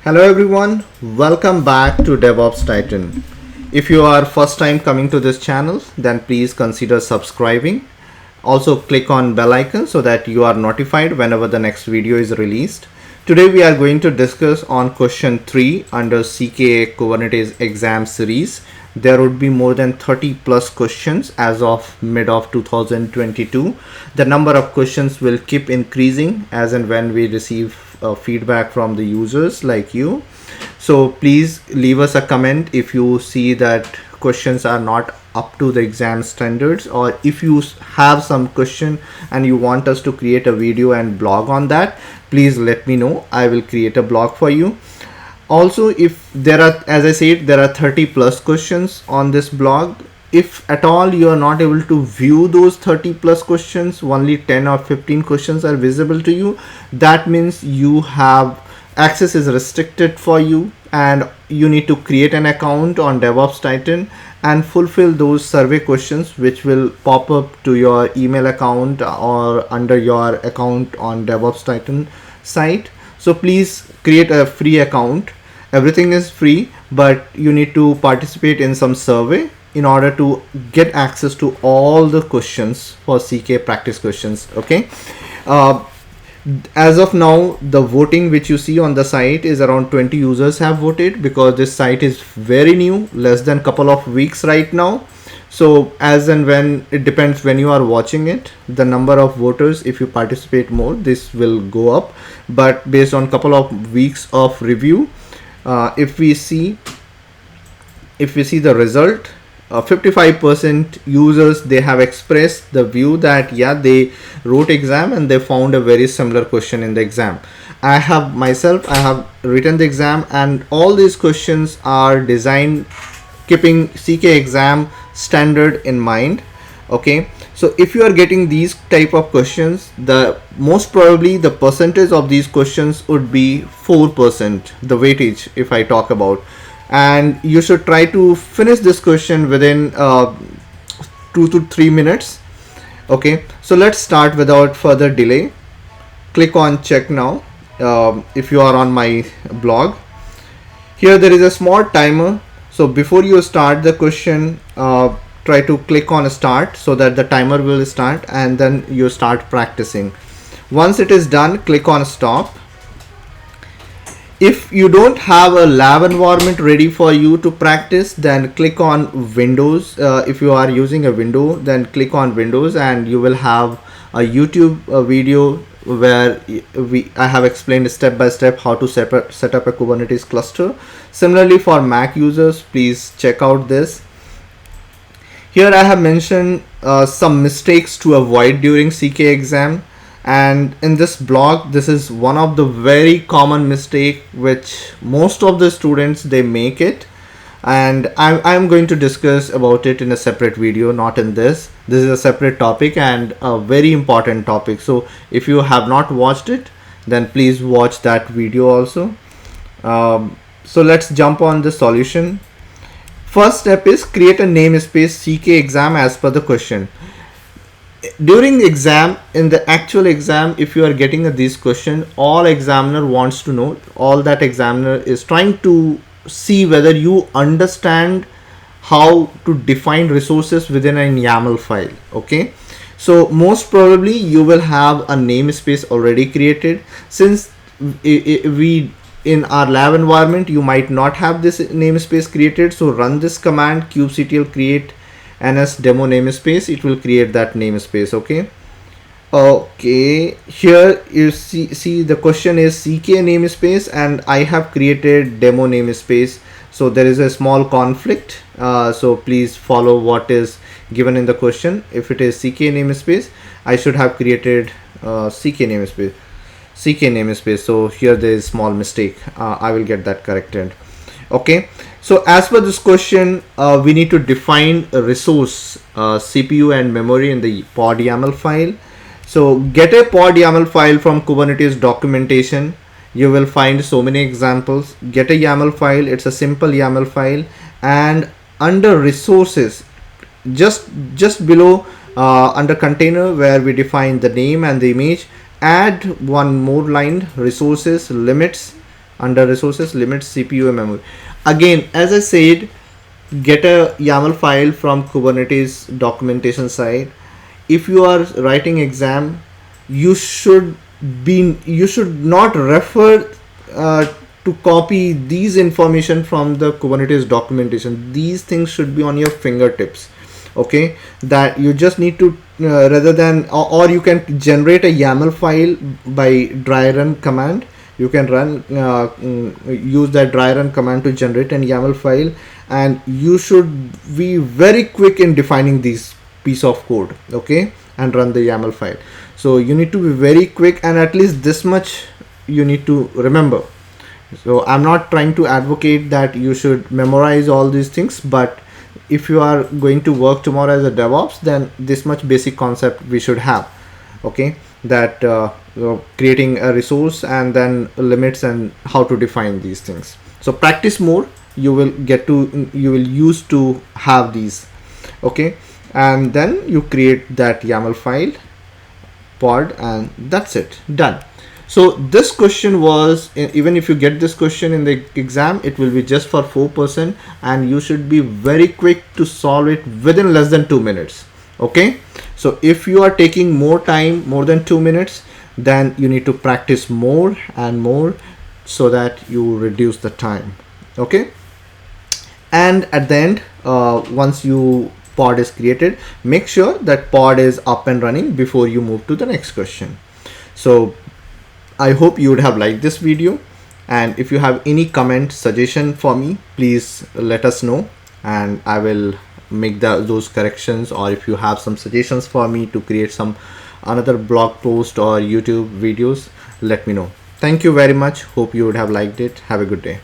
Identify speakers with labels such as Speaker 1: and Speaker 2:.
Speaker 1: Hello everyone, welcome back to DevOps Titan. If you are first time coming to this channel, then please consider subscribing. Also click on bell icon so that you are notified whenever the next video is released. Today we are going to discuss on question 3 under CKA Kubernetes exam series. There would be more than 30 plus questions as of mid of 2022. The number of questions will keep increasing as and when we receive feedback from the users like you. So please leave us a comment if you see that questions are not up to the exam standards, or if you have some question and you want us to create a video and blog on that, please let me know. I will create a blog for you. Also, if there are, as I said, there are 30 plus questions on this blog. If at all you are not able to view those 30 plus questions, only 10 or 15 questions are visible to you, that means you have access is restricted for you, and you need to create an account on DevOps Titan and fulfill those survey questions which will pop up to your email account or under your account on DevOps Titan site. So please create a free account. Everything is free, but you need to participate in some survey in order to get access to all the questions for CK practice questions. Okay. As of now, the voting which you see on the site is around 20 users have voted, because this site is very new, less than couple of weeks right now. So as and when, it depends when you are watching it, the number of voters, if you participate more, this will go up. But based on couple of weeks of review, if we see the result, 55% users, they have expressed the view that yeah, they wrote exam and they found a very similar question in the exam. I have written the exam, and all these questions are designed keeping CK exam standard in mind. Okay, so if you are getting these type of questions, the most probably the percentage of these questions would be 4%, the weightage if I talk about, and you should try to finish this question within 2 to 3 minutes. Okay, so let's start without further delay. Click on check now. If you are on my blog, here there is a small timer. So before you start the question, try to click on start so that the timer will start, and then you start practicing. Once it is done, click on stop. If you don't have a lab environment ready for you to practice, then click on Windows. If you are using a window, then click on Windows, and you will have a YouTube video where I have explained step by step how to set up a Kubernetes cluster. Similarly, for Mac users, please check out this. Here I have mentioned some mistakes to avoid during CK exam. And in this blog, this is one of the very common mistake which most of the students they make it, and I'm going to discuss about it in a separate video, not in this. This is a separate topic and a very important topic. So if you have not watched it, then please watch that video also. So let's jump on the solution. First step is create a namespace CK exam as per the question. During exam, in the actual exam, if you are getting this question, all examiner wants to know, all that examiner is trying to see whether you understand how to define resources within a YAML file. Okay, so most probably you will have a namespace already created. Since we in our lab environment, you might not have this namespace created, so run this command kubectl create ns demo namespace. It will create that namespace. Okay, here you see the question is CK namespace, and I have created demo namespace, so there is a small conflict. So please follow what is given in the question. If it is CK namespace, I should have created CK namespace. So here there is small mistake. I will get that corrected. Okay, so as per this question, we need to define a resource, CPU and memory in the pod YAML file. So get a pod YAML file from Kubernetes documentation. You will find so many examples. Get a YAML file. It's a simple YAML file, and under resources, just below under container where we define the name and the image, add one more line, resources limits under resources, limits, CPU and memory. Again, as I said, get a YAML file from Kubernetes documentation side. If you are writing exam, you should not refer to copy these information from the Kubernetes documentation. These things should be on your fingertips. Okay, that you just need to rather than, or you can generate a YAML file by dry run command. You can use that dry run command to generate an YAML file, and you should be very quick in defining these piece of code, okay, and run the YAML file. So you need to be very quick, and at least this much you need to remember. So I'm not trying to advocate that you should memorize all these things, but if you are going to work tomorrow as a DevOps, then this much basic concept we should have, okay, that creating a resource and then limits and how to define these things. So practice more, you will use to have these, okay, and then you create that YAML file pod, and that's it, done. So this question was, even if you get this question in the exam, it will be just for 4%, and you should be very quick to solve it within less than 2 minutes. Okay, so if you are taking more time, more than 2 minutes, then you need to practice more and more so that you reduce the time. Okay, and at the end, once you pod is created, make sure that pod is up and running before you move to the next question. So I hope you would have liked this video, and if you have any comment suggestion for me, please let us know and I will make those corrections, or if you have some suggestions for me to create some another blog post or YouTube videos, let me know. Thank you very much. Hope you would have liked it. Have a good day.